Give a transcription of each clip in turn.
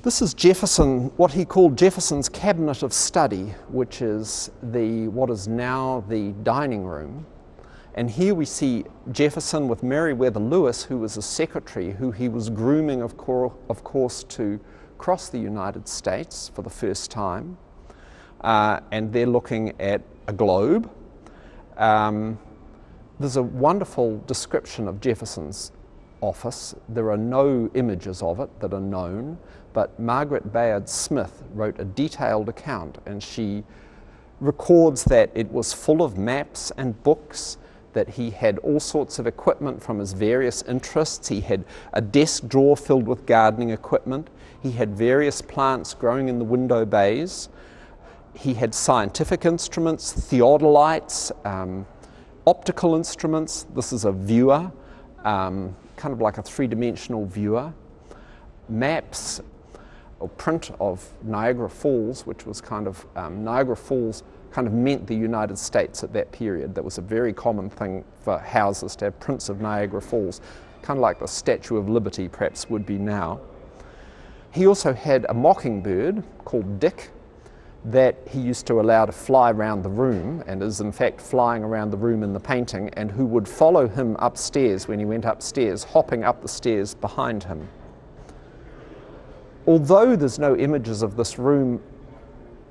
This is Jefferson, what he called Jefferson's cabinet of study, which is what is now the dining room. And here we see Jefferson with Meriwether Lewis, who was a secretary, who he was grooming, of course, to cross the United States for the first time. And they're looking at a globe. There's a wonderful description of Jefferson's office. There are no images of it that are known, but Margaret Bayard Smith wrote a detailed account, and she records that it was full of maps and books, that he had all sorts of equipment from his various interests. He had a desk drawer filled with gardening equipment. He had various plants growing in the window bays. He had scientific instruments, theodolites, optical instruments. This is a viewer, kind of like a three-dimensional viewer. Maps, or print of Niagara Falls, which was kind of, Niagara Falls kind of meant the United States at that period. That was a very common thing for houses to have prints of Niagara Falls, kind of like the Statue of Liberty perhaps would be now. He also had a mockingbird called Dick that he used to allow to fly around the room, and is in fact flying around the room in the painting, and who would follow him upstairs when he went upstairs, hopping up the stairs behind him. Although there's no images of this room,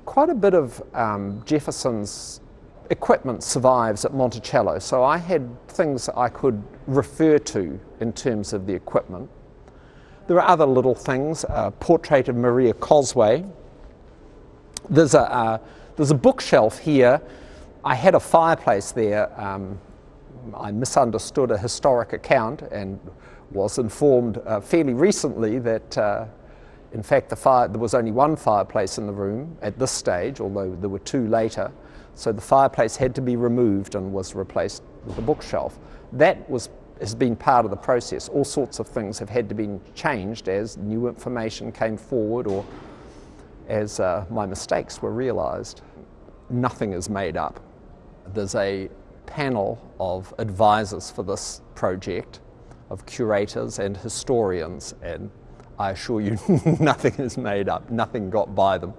quite a bit of Jefferson's equipment survives at Monticello, so I had things I could refer to in terms of the equipment. There are other little things, a portrait of Maria Cosway. There's a bookshelf here. I had a fireplace there. I misunderstood a historic account and was informed fairly recently that in fact there was only one fireplace in the room at this stage, although there were two later. So the fireplace had to be removed and was replaced with a bookshelf. That has been part of the process. All sorts of things have had to be changed as new information came forward or as my mistakes were realized. Nothing is made up. There's a panel of advisors for this project, of curators and historians, and I assure you nothing is made up, nothing got by them.